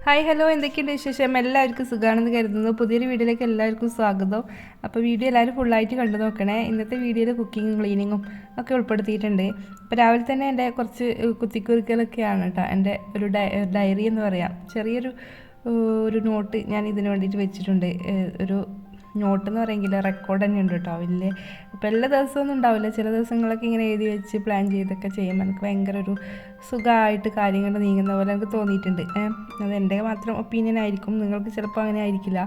Hi hello എന്തൊക്കെയുണ്ട് വിശേഷം? എല്ലാവർക്കും സുഖമാണെന്ന് കരുതുന്നു. പുതിയൊരു വീഡിയോയിലേക്ക് എല്ലാവർക്കും സ്വാഗതം. അപ്പോൾ വീഡിയോ എല്ലാവരും ഫുള്ളായിട്ട് കണ്ടു നോക്കണേ. ഇന്നത്തെ വീഡിയോയിൽ കുക്കിങ്ങും ക്ലീനിങ്ങും ഒക്കെ ഉൾപ്പെടുത്തിയിട്ടുണ്ട്. അപ്പോൾ രാവിലെ തന്നെ എൻ്റെ കുറച്ച് കുത്തിക്കുറിക്കലൊക്കെയാണ് കേട്ടോ. എൻ്റെ ഒരു ഡയറി എന്ന് പറയാം, ചെറിയൊരു ഒരു നോട്ട് ഞാൻ ഇതിന് വേണ്ടിയിട്ട് വെച്ചിട്ടുണ്ട്. ഒരു നോട്ട് എന്ന് പറയുമെങ്കിൽ റെക്കോർഡ് തന്നെ ഉണ്ട് കേട്ടോ, വലിയ. അപ്പോൾ എല്ലാ ദിവസമൊന്നും ഉണ്ടാവില്ല, ചില ദിവസങ്ങളൊക്കെ ഇങ്ങനെ എഴുതി വെച്ച് പ്ലാൻ ചെയ്തൊക്കെ ചെയ്യുമ്പോൾ എനിക്ക് ഭയങ്കര ഒരു സുഖമായിട്ട് കാര്യങ്ങൾ നീങ്ങുന്ന പോലെ എനിക്ക് തോന്നിയിട്ടുണ്ട്. അത് എൻ്റെ മാത്രം ഒപ്പീനിയൻ ആയിരിക്കും, നിങ്ങൾക്ക് ചിലപ്പോൾ അങ്ങനെ ആയിരിക്കില്ല.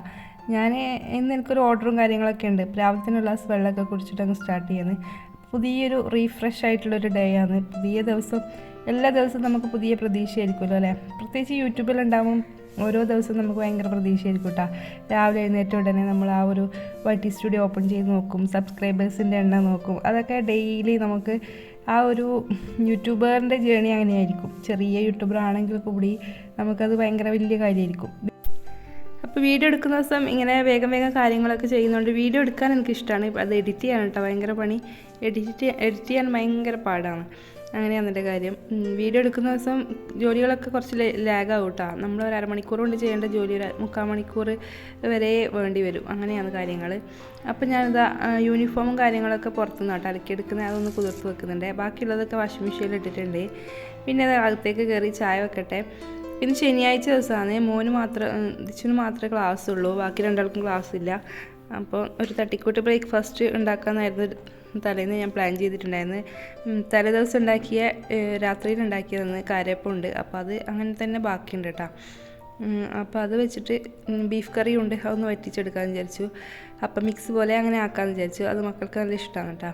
ഞാൻ ഇന്ന് എനിക്കൊരു ഓർഡറും കാര്യങ്ങളൊക്കെ ഉണ്ട്. രാവിലെ തന്നെ ഗ്ലാസ് വെള്ളമൊക്കെ കുടിച്ചിട്ട് അങ്ങ് സ്റ്റാർട്ട് ചെയ്യുന്നത്. പുതിയൊരു റീഫ്രഷ് ആയിട്ടുള്ളൊരു ഡേ ആണ്. പുതിയ ദിവസം, എല്ലാ ദിവസവും നമുക്ക് പുതിയ പ്രതീക്ഷയായിരിക്കുമല്ലോ അല്ലേ? പ്രത്യേകിച്ച് യൂട്യൂബിലുണ്ടാവും ഓരോ ദിവസവും നമുക്ക് ഭയങ്കര പ്രതീക്ഷയായിരിക്കും കേട്ടോ. രാവിലെ എഴുന്നേറ്റ ഉടനെ നമ്മൾ ആ ഒരു YT സ്റ്റുഡിയോ ഓപ്പൺ ചെയ്ത് നോക്കും, സബ്സ്ക്രൈബേഴ്സിൻ്റെ എണ്ണം നോക്കും. അതൊക്കെ ഡെയിലി നമുക്ക് ആ ഒരു യൂട്യൂബറിൻ്റെ ജേണി അങ്ങനെയായിരിക്കും. ചെറിയ യൂട്യൂബർ ആണെങ്കിൽ കൂടി നമുക്കത് ഭയങ്കര വലിയ കാര്യമായിരിക്കും. അപ്പോൾ വീഡിയോ എടുക്കുന്ന ദിവസം ഇങ്ങനെ വേഗം വേഗം കാര്യങ്ങളൊക്കെ ചെയ്യുന്നതുകൊണ്ട് വീഡിയോ എടുക്കാൻ എനിക്കിഷ്ടമാണ്. അത് എഡിറ്റ് ചെയ്യാൻ കേട്ടോ ഭയങ്കര പണി. എഡിറ്റ് ചെയ്യാൻ ഭയങ്കര പാടാണ്. അങ്ങനെയാണ് എൻ്റെ കാര്യം. വീഡിയോ എടുക്കുന്ന ദിവസം ജോലികളൊക്കെ കുറച്ച് ലാഗാവും കേട്ടോ. നമ്മൾ ഒരു അരമണിക്കൂർ കൊണ്ട് ചെയ്യേണ്ട ജോലി ഒരു 3/4 മണിക്കൂർ വരെ വേണ്ടി വരും. അങ്ങനെയാണ് കാര്യങ്ങൾ. അപ്പോൾ ഞാനിതാ യൂണിഫോമും കാര്യങ്ങളൊക്കെ പുറത്തുനിന്ന് കേട്ടോ അലക്കിയെടുക്കുന്നത്, അതൊന്ന് കുതിർത്ത് വെക്കുന്നുണ്ട്. ബാക്കിയുള്ളതൊക്കെ വാഷിംഗ് മെഷീനിൽ ഇട്ടിട്ടുണ്ട്. പിന്നെ അത് അകത്തേക്ക് കയറി ചായ വെക്കട്ടെ. പിന്നെ ശനിയാഴ്ച ദിവസമാണ് ദിച്ചിന് മാത്രമേ ക്ലാസ് ഉള്ളൂ, ബാക്കി രണ്ടാൾക്കും ക്ലാസ് ഇല്ല. അപ്പോൾ ഒരു തട്ടിക്കൂട്ട് ബ്രേക്ക്ഫാസ്റ്റ് ഉണ്ടാക്കാമെന്നായിരുന്നു തലേന്ന് ഞാൻ പ്ലാൻ ചെയ്തിട്ടുണ്ടായിരുന്നു. തലേ ദിവസം ഉണ്ടാക്കിയ രാത്രിയിൽ ഉണ്ടാക്കിയതെന്ന് കാരയപ്പമുണ്ട്, അപ്പോൾ അത് അങ്ങനെ തന്നെ ബാക്കിയുണ്ട് കേട്ടോ. അപ്പോൾ അത് വെച്ചിട്ട് ബീഫ് കറി ഉണ്ട്, അതൊന്ന് വറ്റിച്ചെടുക്കാമെന്ന് വിചാരിച്ചു. അപ്പം മിക്സ് പോലെ അങ്ങനെ ആക്കാമെന്ന് വിചാരിച്ചു. അത് മക്കൾക്ക് നല്ല ഇഷ്ടമാണ് കേട്ടോ.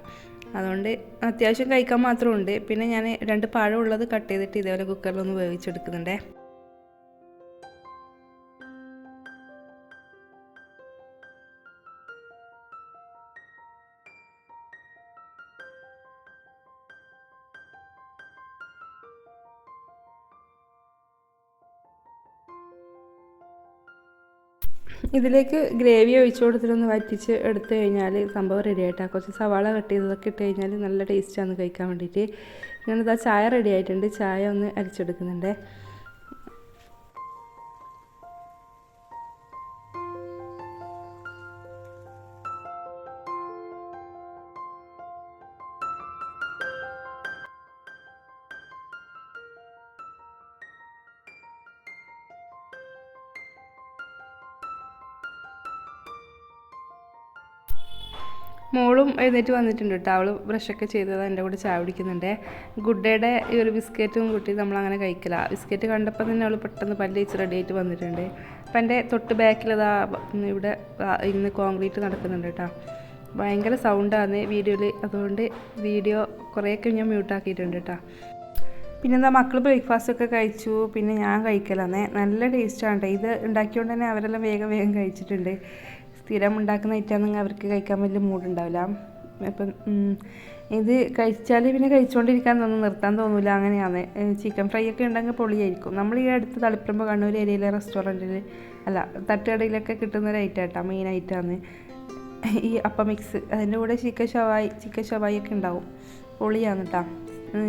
അതുകൊണ്ട് അത്യാവശ്യം കഴിക്കാൻ മാത്രമുണ്ട്. പിന്നെ ഞാൻ 2 പഴം ഉള്ളത് കട്ട് ചെയ്തിട്ട് ഇതേപോലെ കുക്കറിലൊന്ന് വേവിച്ചെടുക്കുന്നുണ്ടേ. ഇതിലേക്ക് ഗ്രേവി ഒഴിച്ചു കൊടുത്തിട്ടൊന്ന് വറ്റിച്ച് എടുത്തു കഴിഞ്ഞാൽ സംഭവം റെഡി ആയിട്ടാണ്. കുറച്ച് സവാള കട്ട് ചെയ്തതൊക്കെ ഇട്ട് കഴിഞ്ഞാൽ നല്ല ടേസ്റ്റാണ് കഴിക്കാൻ വേണ്ടിയിട്ട്. ഞാനിതാ ചായ റെഡി ആയിട്ടുണ്ട്, ചായ ഒന്ന് അരിച്ചെടുക്കുന്നുണ്ട്. മോളും എഴുന്നേറ്റ് വന്നിട്ടുണ്ട് കേട്ടോ. അവൾ ബ്രഷൊക്കെ ചെയ്തത് എൻ്റെ കൂടെ ചായ കുടിക്കുന്നുണ്ട്. ഗുഡ് ഡേയുടെ ഈ ഒരു ബിസ്ക്കറ്റും കൂട്ടി നമ്മളങ്ങനെ കഴിക്കില്ല. ബിസ്ക്കറ്റ് കണ്ടപ്പോൾ തന്നെ അവൾ പെട്ടെന്ന് പല്ല് വെച്ച് റെഡി ആയിട്ട് വന്നിട്ടുണ്ട്. അപ്പം എൻ്റെ തൊട്ട് ബാക്കിലതാ ഇവിടെ ഇന്ന് കോൺക്രീറ്റ് നടക്കുന്നുണ്ട് കേട്ടോ. ഭയങ്കര സൗണ്ടാണ് വീഡിയോയിൽ, അതുകൊണ്ട് വീഡിയോ കുറേയൊക്കെ ഞാൻ മ്യൂട്ടാക്കിയിട്ടുണ്ട് കേട്ടോ. പിന്നെന്താ മക്കൾ ബ്രേക്ക്ഫാസ്റ്റൊക്കെ കഴിച്ചു. പിന്നെ ഞാൻ കഴിക്കലാന്നേ. നല്ല ടേസ്റ്റാണ് കേട്ടോ. ഇത് ഉണ്ടാക്കിയോണ്ട് തന്നെ അവരെല്ലാം വേഗം വേഗം കഴിച്ചിട്ടുണ്ട്. സ്ഥിരം ഉണ്ടാക്കുന്ന ഐറ്റാണെങ്കിൽ അവർക്ക് കഴിക്കാൻ വലിയ മൂഡുണ്ടാവില്ല. അപ്പം ഇത് കഴിച്ചാൽ പിന്നെ കഴിച്ചുകൊണ്ടിരിക്കാൻ തോന്നും, നിർത്താൻ തോന്നില്ല. അങ്ങനെയാണ്. ചിക്കൻ ഫ്രൈ ഒക്കെ ഉണ്ടെങ്കിൽ പൊളിയായിരിക്കും. നമ്മൾ ഈ അടുത്ത് തളിപ്പറമ്പ് കണ്ണൂർ ഏരിയയിലെ റെസ്റ്റോറൻറ്റിൽ അല്ല തട്ടുകടയിലൊക്കെ കിട്ടുന്ന ഒരു ഐറ്റം കേട്ടോ, മെയിൻ ഐറ്റമാണ് ഈ അപ്പം മിക്സ്. അതിൻ്റെ കൂടെ ചിക്കൻ ഷവായി ഒക്കെ ഉണ്ടാവും, പൊളിയാണ് കേട്ടോ.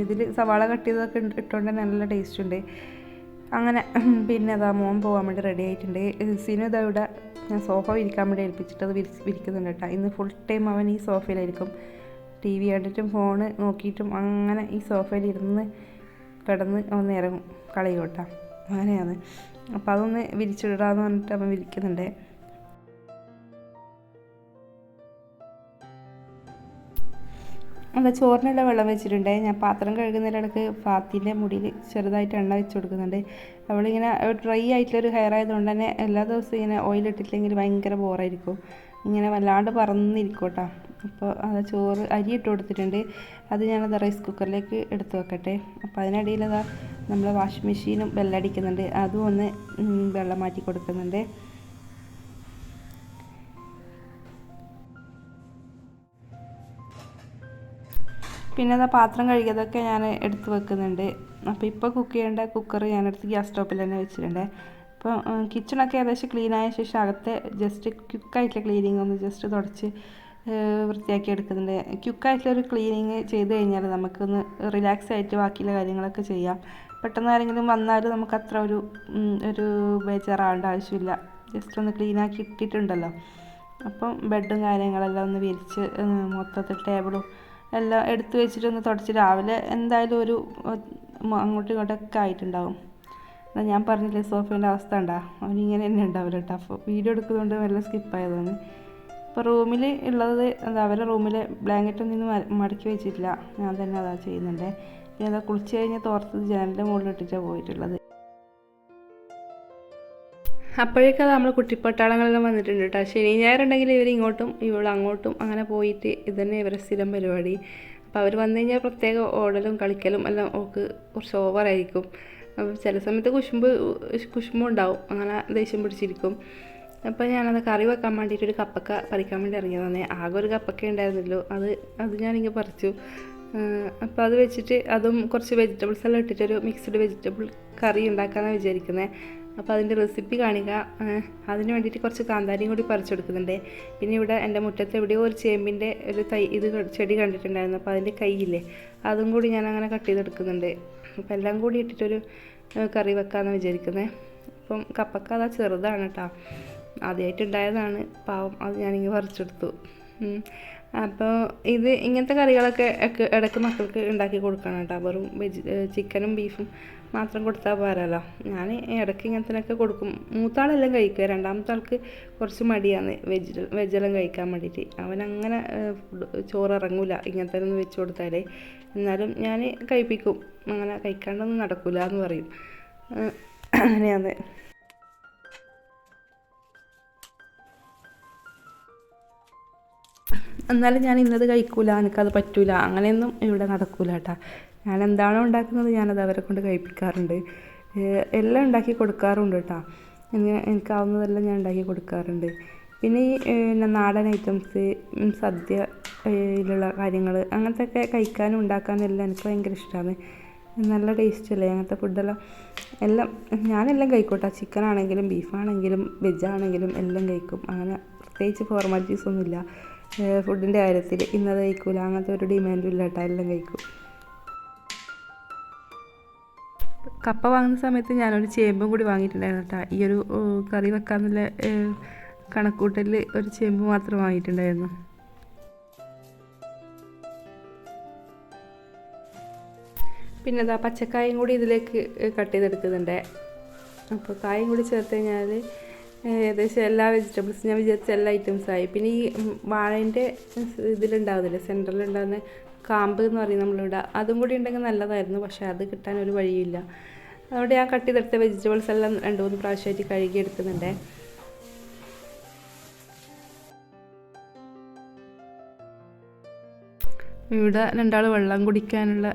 ഇതിൽ സവാള കട്ട് ചെയ്തതൊക്കെ ഇട്ടുകൊണ്ട് നല്ല ടേസ്റ്റ് ഉണ്ട്. അങ്ങനെ പിന്നെ അതാ മോൻ പോകാൻ വേണ്ടി റെഡി ആയിട്ടുണ്ട്. സിനു ഇതാ ഇവിടെ ഞാൻ സോഫ വിരിക്കാൻ വേണ്ടി ഏൽപ്പിച്ചിട്ട് അത് വിരിക്കുന്നുണ്ട് കേട്ടോ. ഇന്ന് ഫുൾ ടൈം അവൻ ഈ സോഫയിലായിരിക്കും, TV കണ്ടിട്ടും ഫോണ് നോക്കിയിട്ടും അങ്ങനെ ഈ സോഫയിലിരുന്ന് കിടന്ന് അവൻ ഇറങ്ങും, കളയും കേട്ടോ. അങ്ങനെയാണ്. അപ്പോൾ അതൊന്ന് വിരിച്ചിടാന്ന് പറഞ്ഞിട്ട് അവൻ വിരിക്കുന്നുണ്ട്. ചോറിനുള്ള വെള്ളം വെച്ചിട്ടുണ്ട്. ഞാൻ പാത്രം കഴുകുന്നതിനിടയ്ക്ക് ഫാത്തിൻ്റെ മുടിയിൽ ചെറുതായിട്ട് എണ്ണ വെച്ച് കൊടുക്കുന്നുണ്ട്. അവളിങ്ങനെ ഡ്രൈ ആയിട്ടുള്ളൊരു ഹെയർ ആയതുകൊണ്ട് തന്നെ എല്ലാ ദിവസവും ഇങ്ങനെ ഓയിലിട്ടില്ലെങ്കിൽ ഭയങ്കര ബോറായിരിക്കും, ഇങ്ങനെ വല്ലാണ്ട് പറന്നിരിക്കും കേട്ടോ. അപ്പോൾ അത് ചോറ് അരി ഇട്ട് കൊടുത്തിട്ടുണ്ട്. അത് ഞാനത് റൈസ് കുക്കറിലേക്ക് എടുത്ത് വെക്കട്ടെ. അപ്പോൾ അതിനിടയിൽ അതാ നമ്മൾ വാഷിംഗ് മെഷീനും ബെല്ലടിക്കുന്നുണ്ട്, അതും ഒന്ന് വെള്ളം മാറ്റി കൊടുക്കുന്നുണ്ട്. പിന്നെ അതാ പാത്രം കഴുകിയതൊക്കെ ഞാൻ എടുത്ത് വെക്കുന്നുണ്ട്. അപ്പോൾ ഇപ്പോൾ കുക്ക് ചെയ്യേണ്ട കുക്കർ ഞാനെടുത്ത് ഗ്യാസ് സ്റ്റോപ്പിൽ തന്നെ വെച്ചിട്ടുണ്ട്. അപ്പോൾ കിച്ചണൊക്കെ ഏകദേശം ക്ലീനായ ശേഷം അകത്തെ ജസ്റ്റ് ക്വിക്കായിട്ടുള്ള ക്ലീനിങ് ഒന്ന് ജസ്റ്റ് തുടച്ച് വൃത്തിയാക്കി എടുക്കുന്നുണ്ട്. ക്വിക്കായിട്ടുള്ളൊരു ക്ലീനിങ് ചെയ്ത് കഴിഞ്ഞാൽ നമുക്കൊന്ന് റിലാക്സ് ആയിട്ട് ബാക്കിയുള്ള കാര്യങ്ങളൊക്കെ ചെയ്യാം. പെട്ടെന്ന് ആരെങ്കിലും വന്നാൽ നമുക്ക് അത്ര ഒരു ബേജാറാവേണ്ട ആവശ്യമില്ല. ജസ്റ്റ് ഒന്ന് ക്ലീനാക്കി ഇട്ടിട്ടുണ്ടല്ലോ. അപ്പം ബെഡും കാര്യങ്ങളെല്ലാം ഒന്ന് വിരിച്ച് മൊത്തത്തിൽ ടേബിളും എല്ലാം എടുത്ത് വെച്ചിട്ടൊന്ന് തുടച്ച് രാവിലെ എന്തായാലും അങ്ങോട്ടും ഇങ്ങോട്ടൊക്കെ ആയിട്ടുണ്ടാവും. എന്നാൽ ഞാൻ പറഞ്ഞില്ലേ സോഫേൻ്റെ അവസ്ഥ ഉണ്ടാ, അവനിങ്ങനെ തന്നെ ഉണ്ടാവില്ല കേട്ടോ. അപ്പോൾ വീഡിയോ എടുക്കുന്നതുകൊണ്ട് വല്ല സ്കിപ്പായതാണ്. ഇപ്പോൾ റൂമിൽ ഉള്ളത് അവരുടെ റൂമിൽ ബ്ലാങ്കറ്റൊന്നും മടക്കി വെച്ചിട്ടില്ല, ഞാൻ തന്നെ അതാ ചെയ്യുന്നുണ്ട്. പിന്നെ അതാ കുളിച്ച് കഴിഞ്ഞ് തോർത്തത് ജനലിൻ്റെ മുകളിൽ ഇട്ടിട്ടാണ് പോയിട്ടുള്ളത്. അപ്പോഴേക്കത് നമ്മൾ കുട്ടിപ്പട്ടാളങ്ങളെല്ലാം വന്നിട്ടുണ്ട് കേട്ടോ. ശനി ഞായറുണ്ടെങ്കിൽ ഇവർ ഇങ്ങോട്ടും അങ്ങോട്ടും അങ്ങനെ പോയിട്ട് ഇതന്നെ ഇവരെ സ്ഥിരം പരിപാടി. അപ്പോൾ അവർ വന്നു കഴിഞ്ഞാൽ പ്രത്യേക ഓടലും കളിക്കലും എല്ലാം ഓക്ക് കുറച്ച് ഓവറായിരിക്കും. അപ്പോൾ ചില സമയത്ത് കുശുമ്പും ഉണ്ടാവും, അങ്ങനെ ദേഷ്യം പിടിച്ചിരിക്കും. അപ്പോൾ ഞാനത് കറി വെക്കാൻ വേണ്ടിയിട്ട് ഒരു കപ്പക്ക പറിക്കാൻ വേണ്ടി ഇറങ്ങിയതാണ്. ആകെ ഒരു കപ്പക്ക ഉണ്ടായിരുന്നല്ലോ, അത് ഞാനിങ്ങനെ പറിച്ചു. അപ്പോൾ അത് വെച്ചിട്ട് അതും കുറച്ച് വെജിറ്റബിൾസ് എല്ലാം ഇട്ടിട്ടൊരു മിക്സ്ഡ് വെജിറ്റബിൾ കറി ഉണ്ടാക്കാമെന്നാണ് വിചാരിക്കുന്നത്. അപ്പോൾ അതിൻ്റെ റെസിപ്പി കാണിക്കുക. അതിന് വേണ്ടിയിട്ട് കുറച്ച് കാന്താരിയും കൂടി പറിച്ചെടുക്കുന്നുണ്ട്. പിന്നെ ഇവിടെ എൻ്റെ മുറ്റത്ത് എവിടെയോ ഒരു ചേമ്പിൻ്റെ ഒരു ചെടി കണ്ടിട്ടുണ്ടായിരുന്നു. അപ്പോൾ അതിൻ്റെ കൈയില്ലേ, അതും കൂടി ഞാൻ അങ്ങനെ കട്ട് ചെയ്തെടുക്കുന്നുണ്ട്. അപ്പോൾ എല്ലാം കൂടി ഇട്ടിട്ടൊരു കറി വെക്കാമെന്ന് വിചാരിക്കുന്നത്. അപ്പം കപ്പക്ക അതാ ചെറുതാണ് കേട്ടോ, ആദ്യമായിട്ടുണ്ടായതാണ് പാവം, അത് ഞാനിങ്ങനെ പറിച്ചെടുത്തു. അപ്പോൾ ഇങ്ങനത്തെ കറികളൊക്കെ ഇടയ്ക്ക് മക്കൾക്ക് ഉണ്ടാക്കി കൊടുക്കണം കേട്ടോ. വെറും ചിക്കനും ബീഫും മാത്രം കൊടുത്താൽ പോരല്ലോ. ഞാൻ ഇടയ്ക്ക് ഇങ്ങനത്തേനൊക്കെ കൊടുക്കും. മൂത്താളെല്ലാം കഴിക്കുക, രണ്ടാമത്തെ ആൾക്ക് കുറച്ച് മടിയാണ് വെജെല്ലാം കഴിക്കാൻ വേണ്ടിയിട്ട്. അവനങ്ങനെ ചോറ് ഇറങ്ങൂല ഇങ്ങനത്തെ ഒന്ന് വെച്ച് കൊടുത്താലേ. എന്നാലും ഞാൻ കഴിപ്പിക്കും, അങ്ങനെ കഴിക്കാണ്ടൊന്നും നടക്കില്ല എന്ന് പറയും. അങ്ങനെയാണ്. എന്നാലും ഞാൻ ഇന്നത് കഴിക്കൂല, എനിക്കത് പറ്റൂല, അങ്ങനെയൊന്നും ഇവിടെ നടക്കൂല കേട്ടോ. ഞാൻ എന്താണോ ഉണ്ടാക്കുന്നത് ഞാനത് അവരെ കൊണ്ട് കഴിപ്പിക്കാറുണ്ട്. എല്ലാം ഉണ്ടാക്കി കൊടുക്കാറുണ്ട് കേട്ടോ. എനിക്കാവുന്നതെല്ലാം ഞാൻ ഉണ്ടാക്കി കൊടുക്കാറുണ്ട്. പിന്നെ ഈ നാടൻ ഐറ്റംസ്, സദ്യയിലുള്ള കാര്യങ്ങൾ അങ്ങനത്തെയൊക്കെ കഴിക്കാനും ഉണ്ടാക്കാനും എല്ലാം എനിക്ക് ഭയങ്കര ഇഷ്ടമാണ്. നല്ല ടേസ്റ്റ് അല്ലേ അങ്ങനത്തെ ഫുഡെല്ലാം. ഞാനെല്ലാം കഴിക്കും. ചിക്കനാണെങ്കിലും ബീഫാണെങ്കിലും വെജാണെങ്കിലും എല്ലാം കഴിക്കും. അങ്ങനെ പ്രത്യേകിച്ച് ഫോർമാലിറ്റീസ് ഒന്നുമില്ല ഫുഡിൻ്റെ കാര്യത്തിൽ. ഇന്നത് കഴിക്കൂല അങ്ങനത്തെ ഒരു ഡിമാൻഡും ഇല്ല കേട്ടോ, എല്ലാം കഴിക്കും. കപ്പ വാങ്ങുന്ന സമയത്ത് ഞാനൊരു ചേമ്പും കൂടി വാങ്ങിയിട്ടുണ്ടായിരുന്നു കേട്ടോ. ഈ ഒരു കറി വെക്കാന്നുള്ള കണക്കൂട്ടലിൽ ഒരു ചേമ്പ് മാത്രം വാങ്ങിയിട്ടുണ്ടായിരുന്നു. പിന്നെ അതാ പച്ചക്കായും കൂടി ഇതിലേക്ക് കട്ട് ചെയ്തെടുക്കുന്നുണ്ട്. അപ്പോൾ കായും കൂടി ചേർത്ത് കഴിഞ്ഞാൽ ഏകദേശം എല്ലാ വെജിറ്റബിൾസും ഞാൻ വിചാരിച്ച എല്ലാ ഐറ്റംസായി. പിന്നെ ഈ വാഴേൻ്റെ ഇതിലുണ്ടാവുന്നില്ലേ, സെൻറ്ററിലുണ്ടാകുന്ന കാമ്പ് എന്ന് പറയും നമ്മളിവിടെ, അതും കൂടി ഉണ്ടെങ്കിൽ നല്ലതായിരുന്നു. പക്ഷേ അത് കിട്ടാൻ ഒരു വഴിയില്ല. അതുകൊണ്ട് ഞാൻ കട്ട് ചെയ്തെടുത്ത വെജിറ്റബിൾസ് എല്ലാം 2-3 പ്രാവശ്യമായിട്ട് കഴുകി എടുക്കുന്നുണ്ട്. ഇവിടെ 2 വെള്ളം കുടിക്കാനുള്ള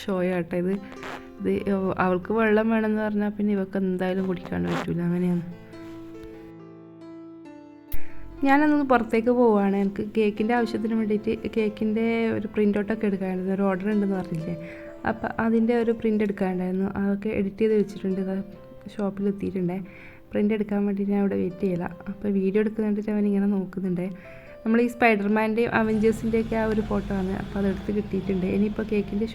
ഷോയാട്ടോ ഇത്. അവൾക്ക് വെള്ളം വേണമെന്ന് പറഞ്ഞാൽ പിന്നെ ഇവൾക്ക് എന്തായാലും കുടിക്കാണ്ട് പറ്റില്ല, അങ്ങനെയാണ്. ഞാനൊന്ന് പുറത്തേക്ക് പോവുകയാണ്. എനിക്ക് കേക്കിൻ്റെ ആവശ്യത്തിന് വേണ്ടിയിട്ട് കേക്കിൻ്റെ ഒരു പ്രിൻ്റ് ഔട്ടൊക്കെ എടുക്കാനുണ്ടായിരുന്നു. ഒരു ഓർഡർ ഉണ്ടെന്ന് പറഞ്ഞില്ലേ, അപ്പോൾ അതിൻ്റെ ഒരു പ്രിൻ്റ് എടുക്കാനുണ്ടായിരുന്നു. അതൊക്കെ എഡിറ്റ് ചെയ്ത് വെച്ചിട്ടുണ്ട്. ഷോപ്പിലെത്തിയിട്ടുണ്ടേ. പ്രിൻ്റ് എടുക്കാൻ വേണ്ടിയിട്ട് ഞാൻ ഇവിടെ വെയിറ്റ് ചെയ്യില്ല. അപ്പോൾ വീഡിയോ എടുക്കാൻ വേണ്ടിയിട്ട് അവനിങ്ങനെ നോക്കുന്നുണ്ട്. നമ്മൾ ഈ സ്പൈഡർമാൻ്റെയും അവഞ്ചേഴ്സിൻ്റെയൊക്കെ ആ ഒരു ഫോട്ടോ ആണ്. അപ്പോൾ അതെടുത്ത് കിട്ടിയിട്ടുണ്ട്. ഇനിയിപ്പോൾ കേക്കിൻ്റെ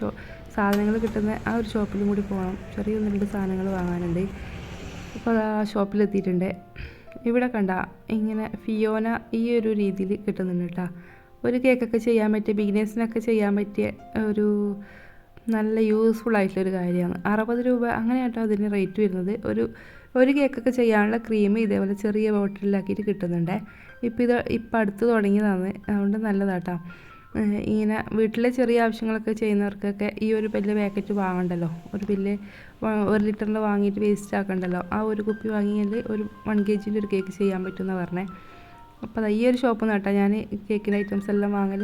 സാധനങ്ങൾ കിട്ടുന്ന ആ ഒരു ഷോപ്പിലും കൂടി പോകണം. ചെറിയ 1-2 സാധനങ്ങൾ വാങ്ങാനുണ്ട്. അപ്പോൾ ആ ഷോപ്പിലെത്തിയിട്ടുണ്ട്. ഇവിടെ കണ്ട ഇങ്ങനെ ഫിയോന ഈ ഒരു രീതിയിൽ കിട്ടുന്നുണ്ട് കേട്ടോ. ഒരു കേക്കൊക്കെ ചെയ്യാൻ പറ്റിയ, ബിഗിനേഴ്സിനൊക്കെ ചെയ്യാൻ പറ്റിയ ഒരു നല്ല യൂസ്ഫുൾ ആയിട്ടുള്ളൊരു കാര്യമാണ്. 60 രൂപ അങ്ങനെ കേട്ടോ അതിന് റേറ്റ് വരുന്നത്. ഒരു കേക്കൊക്കെ ചെയ്യാനുള്ള ക്രീം ഇതേപോലെ ചെറിയ ബോട്ടിലാക്കിയിട്ട് കിട്ടുന്നുണ്ട്. ഇപ്പം അടുത്ത് തുടങ്ങിയതാണ്, അതുകൊണ്ട് നല്ലതാട്ടോ. ഇങ്ങനെ വീട്ടിലെ ചെറിയ ആവശ്യങ്ങളൊക്കെ ചെയ്യുന്നവർക്കൊക്കെ ഈ ഒരു വലിയ പാക്കറ്റ് വാങ്ങണ്ടല്ലോ. ഒരു 1 ലിറ്ററിൽ വാങ്ങിയിട്ട് വേസ്റ്റ് ആക്കണ്ടല്ലോ. ആ ഒരു കുപ്പി വാങ്ങിയാൽ ഒരു 1 kg ഒരു കേക്ക് ചെയ്യാൻ പറ്റുമെന്നാണ് പറഞ്ഞത്. അപ്പോൾ ഈ ഒരു ഷോപ്പിൽ നിന്ന് കേട്ടോ ഞാൻ കേക്കിൻ്റെ ഐറ്റംസ് എല്ലാം വാങ്ങൽ.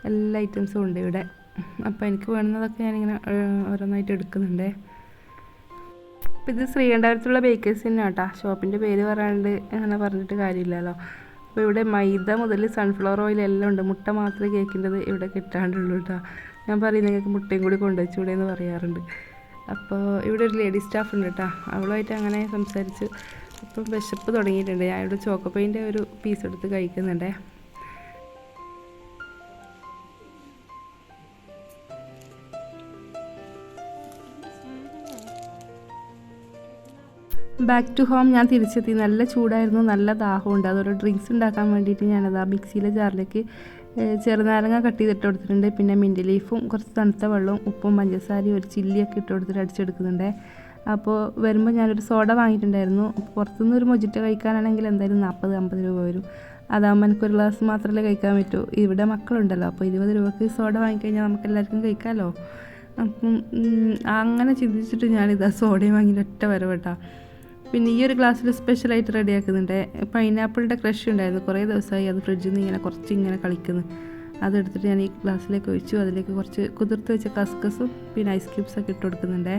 എല്ലാ ഐറ്റംസും ഉണ്ട് ഇവിടെ. അപ്പോൾ എനിക്ക് വേണമെന്നതൊക്കെ ഞാനിങ്ങനെ ഓരോന്നായിട്ട് എടുക്കുന്നുണ്ട്. അപ്പോൾ ഇത് ശ്രീകണ്ഠപുരത്തുള്ള ബേക്കേഴ്സ് തന്നെ കേട്ടോ. ഷോപ്പിൻ്റെ പേര് പറയാണ്ട് അങ്ങനെ പറഞ്ഞിട്ട് കാര്യമില്ലല്ലോ. അപ്പോൾ ഇവിടെ മൈദ മുതൽ സൺഫ്ലവർ ഓയിൽ എല്ലാം ഉണ്ട്. മുട്ട മാത്രമേ കേക്കിൻ്റെത് ഇവിടെ കിട്ടാണ്ടുള്ളൂ കേട്ടോ. ഞാൻ പറയും നിങ്ങൾക്ക് മുട്ടയും കൂടി കൊണ്ടുവച്ചൂടെ എന്ന് പറയാറുണ്ട്. അപ്പോൾ ഇവിടെ ഒരു ലേഡി സ്റ്റാഫ് ഉണ്ട് കേട്ടോ. അവളുമായിട്ട് അങ്ങനെ സംസാരിച്ച് ഇപ്പം വിശപ്പ് തുടങ്ങിയിട്ടുണ്ട്. ഞാൻ ഇവിടെ ചോക്കോപ്പൈൻ്റെ ഒരു പീസ് എടുത്ത് കഴിക്കുന്നുണ്ടേ. ബാക്ക് ടു ഹോം ഞാൻ തിരിച്ചെത്തി. നല്ല ചൂടായിരുന്നു, നല്ല ദാഹമുണ്ട്. അതൊരു ഡ്രിങ്ക്സ് ഉണ്ടാക്കാൻ വേണ്ടിയിട്ട് ഞാനത് ആ മിക്സിയിലെ ജാറിലേക്ക് ചെറുനാരങ്ങ കട്ട് ചെയ്തിട്ട് കൊടുത്തിട്ടുണ്ട്. പിന്നെ മിൻറ്റ് ലീഫും കുറച്ച് തണുത്ത വെള്ളവും ഉപ്പും പഞ്ചസാരയും ഒരു ചില്ലിയൊക്കെ ഇട്ട് കൊടുത്തിട്ട് അടിച്ചെടുക്കുന്നുണ്ട്. അപ്പോൾ വരുമ്പോൾ ഞാനൊരു സോഡ വാങ്ങിയിട്ടുണ്ടായിരുന്നു. പുറത്തുനിന്ന് ഒരു മൊജിറ്റോ കഴിക്കാനാണെങ്കിൽ എന്തായാലും 40-50 രൂപ വരും. അതാകുമ്പോൾ എനിക്കൊരു ഗ്ലാസ് മാത്രമല്ലേ കഴിക്കാൻ പറ്റൂ. ഇവിടെ മക്കളുണ്ടല്ലോ, അപ്പോൾ 20 രൂപയ്ക്ക് സോഡ വാങ്ങിക്കഴിഞ്ഞാൽ നമുക്ക് എല്ലാവർക്കും കഴിക്കാമല്ലോ. അപ്പം അങ്ങനെ ചിന്തിച്ചിട്ട് ഞാനിതാ സോഡയും വാങ്ങിയിട്ട് ഒറ്റ വരവട്ടാ. പിന്നെ ഈ ഒരു ഗ്ലാസ്സിൽ സ്പെഷ്യലായിട്ട് റെഡിയാക്കുന്നുണ്ട്. പൈനാപ്പിളിൻ്റെ ക്രഷ് ഉണ്ടായിരുന്നു, കുറേ ദിവസമായി അത് ഫ്രിഡ്ജിൽ നിന്ന് ഇങ്ങനെ കുറച്ച് ഇങ്ങനെ കളിക്കുന്നു. അതെടുത്തിട്ട് ഞാൻ ഈ ഗ്ലാസ്സിലേക്ക് ഒഴിച്ചു. അതിലേക്ക് കുറച്ച് കുതിർത്ത് വെച്ച കസ്കസും പിന്നെ ഐസ് ക്യൂബ്സൊക്കെ ഇട്ട് കൊടുക്കുന്നുണ്ട്.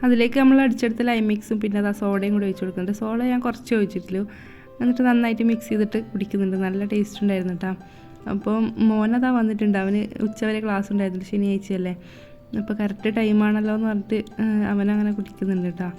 അതിലേക്ക് നമ്മൾ അടിച്ചെടുത്ത ലൈം മിക്സും പിന്നെ അത് സോഡയും കൂടി ഒഴിച്ച് കൊടുക്കുന്നുണ്ട്. സോഡ ഞാൻ കുറച്ച് ഒഴിച്ചിട്ടുള്ളൂ. എന്നിട്ട് നന്നായിട്ട് മിക്സ് ചെയ്തിട്ട് കുടിക്കുന്നുണ്ട്. നല്ല ടേസ്റ്റ് ഉണ്ടായിരുന്നു കേട്ടോ. അപ്പോൾ മോനതാ വന്നിട്ടുണ്ട്. അവന് ഉച്ചവരെ ക്ലാസ് ഉണ്ടായിരുന്നു, ശനിയാഴ്ചയല്ലേ. അപ്പോൾ കറക്റ്റ് ടൈമാണല്ലോ എന്ന് പറഞ്ഞിട്ട് അവനങ്ങനെ കുടിക്കുന്നുണ്ട് കേട്ടോ.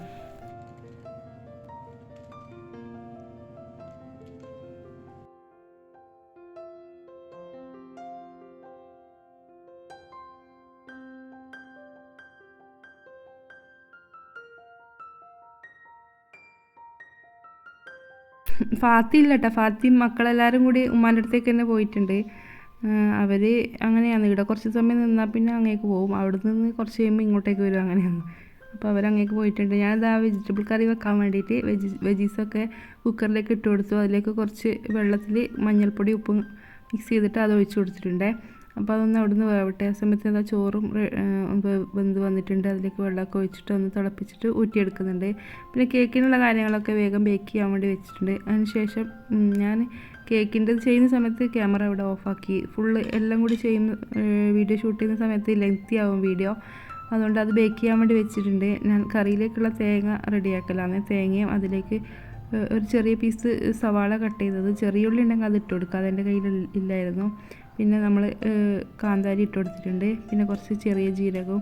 ഫാത്തി ഇല്ല കേട്ടോ. ഫാത്തി മക്കളെല്ലാവരും കൂടി ഉമ്മാൻ്റെ അടുത്തേക്ക് തന്നെ പോയിട്ടുണ്ട്. അവർ അങ്ങനെയാണ്, ഇവിടെ കുറച്ച് സമയം നിന്നാൽ പിന്നെ അങ്ങേക്ക് പോകും. അവിടെ നിന്ന് കുറച്ച് കഴിയുമ്പോൾ ഇങ്ങോട്ടേക്ക് വരും, അങ്ങനെയാണ്. അപ്പോൾ അവരങ്ങേക്ക് പോയിട്ടുണ്ട്. ഞാനിതാ വെജിറ്റബിൾ കറി വെക്കാൻ വേണ്ടിയിട്ട് വെജീസൊക്കെ കുക്കറിലേക്ക് ഇട്ട് കൊടുത്തു. അതിലേക്ക് കുറച്ച് വെള്ളത്തിൽ മഞ്ഞൾപ്പൊടി ഉപ്പും മിക്സ് ചെയ്തിട്ട് അത് ഒഴിച്ച് കൊടുത്തിട്ടുണ്ട്. അപ്പോൾ അതൊന്ന് അവിടുന്ന് വേവട്ടെ. ആ സമയത്ത് എന്താ ചോറും വെന്ത് വന്നിട്ടുണ്ട്. അതിലേക്ക് വെള്ളമൊക്കെ ഒഴിച്ചിട്ട് ഒന്ന് തിളപ്പിച്ചിട്ട് ഊറ്റിയെടുക്കുന്നുണ്ട്. പിന്നെ കേക്കിനുള്ള കാര്യങ്ങളൊക്കെ വേഗം ബേക്ക് ചെയ്യാൻ വേണ്ടി വെച്ചിട്ടുണ്ട്. അതിനുശേഷം ഞാൻ കേക്കിൻ്റെ ചെയ്യുന്ന സമയത്ത് ക്യാമറ ഇവിടെ ഓഫാക്കി. ഫുള്ള് എല്ലാം കൂടി വീഡിയോ ഷൂട്ട് ചെയ്യുന്ന സമയത്ത് ലെങ്തി ആവും വീഡിയോ. അതുകൊണ്ട് അത് ബേക്ക് ചെയ്യാൻ വേണ്ടി വെച്ചിട്ടുണ്ട്. ഞാൻ കറിയിലേക്കുള്ള തേങ്ങ റെഡിയാക്കലാണ്. തേങ്ങയും അതിലേക്ക് ഒരു ചെറിയ പീസ് സവാള കട്ട് ചെയ്തത്, ചെറിയ ഉള്ളി ഉണ്ടെങ്കിൽ അത് ഇട്ട് കൊടുക്കുക. അതെൻ്റെ കയ്യിൽ ഇല്ലായിരുന്നു. പിന്നെ നമ്മൾ കാന്താരി ഇട്ട് കൊടുത്തിട്ടുണ്ട്. പിന്നെ കുറച്ച് ചെറിയ ജീരകവും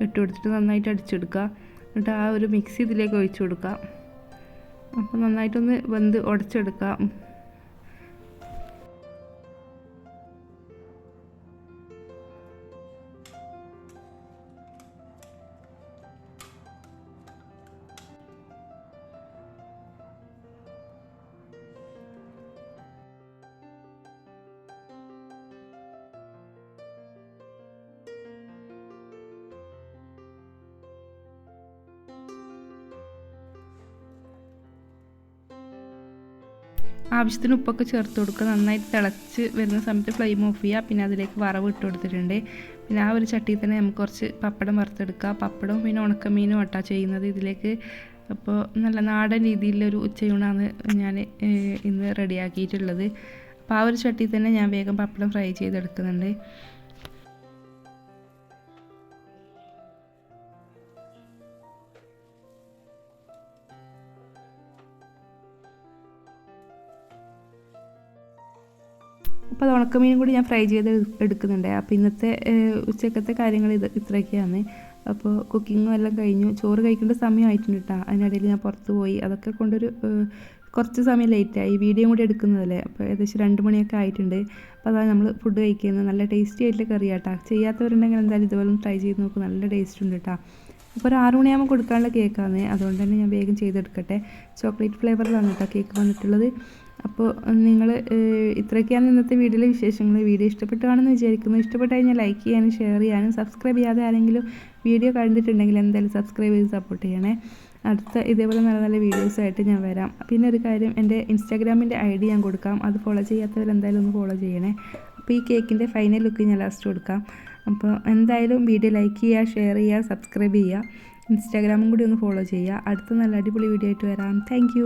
ഇട്ട് കൊടുത്തിട്ട് നന്നായിട്ട് അടിച്ചെടുക്കുക. എന്നിട്ട് ആ ഒരു മിക്സി ഇതിലേക്ക് ഒഴിച്ചു കൊടുക്കുക. അപ്പോൾ നന്നായിട്ടൊന്ന് വെന്ത് ഉടച്ചെടുക്കുക. ആവശ്യത്തിന് ഉപ്പൊക്കെ ചേർത്ത് കൊടുക്കുക. നന്നായിട്ട് തിളച്ച് വരുന്ന സമയത്ത് ഫ്ലെയിം ഓഫ് ചെയ്യുക. പിന്നെ അതിലേക്ക് വറവ് ഇട്ട് കൊടുത്തിട്ടുണ്ട്. പിന്നെ ആ ഒരു ചട്ടിയിൽ തന്നെ നമുക്ക് കുറച്ച് പപ്പടം വറുത്തെടുക്കുക. പപ്പടവും പിന്നെ ഉണക്കമീനും ഒട്ടാ ചെയ്യുന്നത് ഇതിലേക്ക്. അപ്പോൾ നല്ല നാടൻ രീതിയിലൊരു ഉച്ചയൂണാണ് ഞാൻ ഇന്ന് റെഡിയാക്കിയിട്ടുള്ളത്. അപ്പോൾ ആ ഒരു ചട്ടിയിൽ തന്നെ ഞാൻ വേഗം പപ്പടം ഫ്രൈ ചെയ്തെടുക്കുന്നുണ്ട്. അപ്പോൾ അത് ഉണക്കമീനും കൂടി ഞാൻ ഫ്രൈ ചെയ്ത് എടുക്കുന്നുണ്ട്. അപ്പോൾ ഇന്നത്തെ ഉച്ചക്കത്തെ കാര്യങ്ങൾ ഇത്രയൊക്കെയാണ്. അപ്പോൾ കുക്കിങ്ങും എല്ലാം കഴിഞ്ഞു. ചോറ് കഴിക്കേണ്ട സമയമായിട്ടുണ്ട് കേട്ടോ. അതിനിടയിൽ ഞാൻ പുറത്ത് പോയി. അതൊക്കെ കൊണ്ടൊരു കുറച്ച് സമയം ലേറ്റായി. വീഡിയോ കൂടി എടുക്കുന്നതല്ലേ. അപ്പോൾ ഏകദേശം 2 മണിയൊക്കെ ആയിട്ടുണ്ട്. അപ്പോൾ അതാണ് നമ്മൾ ഫുഡ് കഴിക്കുന്നത്. നല്ല ടേസ്റ്റി ആയിട്ടുള്ള കറി കേട്ടോ. ചെയ്യാത്തവരുണ്ടെങ്കിൽ എന്തായാലും ഇതുപോലെ ട്രൈ ചെയ്ത് നോക്കും. നല്ല ടേസ്റ്റ് ഉണ്ട് കേട്ടോ. അപ്പോൾ ഒരു 6 മണിയാകുമ്പോൾ കൊടുക്കാനുള്ള കേക്കാണ്. അതുകൊണ്ട് തന്നെ ഞാൻ വേഗം ചെയ്തെടുക്കട്ടെ. ചോക്ലേറ്റ് ഫ്ലേവറിലാണ് കേട്ടോ കേക്ക് വന്നിട്ടുള്ളത്. അപ്പോൾ നിങ്ങൾ ഇത്രയൊക്കെയാണ് ഇന്നത്തെ വീഡിയോയിലെ വിശേഷങ്ങൾ. വീഡിയോ ഇഷ്ടപ്പെട്ടാണെന്ന് വിചാരിക്കുന്നു. ഇഷ്ടപ്പെട്ട് കഴിഞ്ഞാൽ ലൈക്ക് ചെയ്യാനും ഷെയർ ചെയ്യാനും സബ്സ്ക്രൈബ് ചെയ്യാതെ ആരെങ്കിലും വീഡിയോ കണ്ടിട്ടുണ്ടെങ്കിൽ എന്തായാലും സബ്സ്ക്രൈബ് ചെയ്ത് സപ്പോർട്ട് ചെയ്യണേ. അടുത്ത ഇതേപോലെ നല്ല നല്ല വീഡിയോസായിട്ട് ഞാൻ വരാം. പിന്നെ ഒരു കാര്യം, എൻ്റെ ഇൻസ്റ്റാഗ്രാമിൻ്റെ ID ഞാൻ കൊടുക്കാം. അത് ഫോളോ ചെയ്യാത്തവർ എന്തായാലും ഒന്ന് ഫോളോ ചെയ്യണേ. അപ്പോൾ ഈ കേക്കിൻ്റെ ഫൈനൽ ലുക്ക് ഞാൻ ലാസ്റ്റ് കൊടുക്കാം. അപ്പോൾ എന്തായാലും വീഡിയോ ലൈക്ക് ചെയ്യുക, ഷെയർ ചെയ്യുക, സബ്സ്ക്രൈബ് ചെയ്യുക. ഇൻസ്റ്റാഗ്രാമും കൂടി ഒന്ന് ഫോളോ ചെയ്യുക. അടുത്ത നല്ല അടിപൊളി വീഡിയോ ആയിട്ട് വരാം. താങ്ക്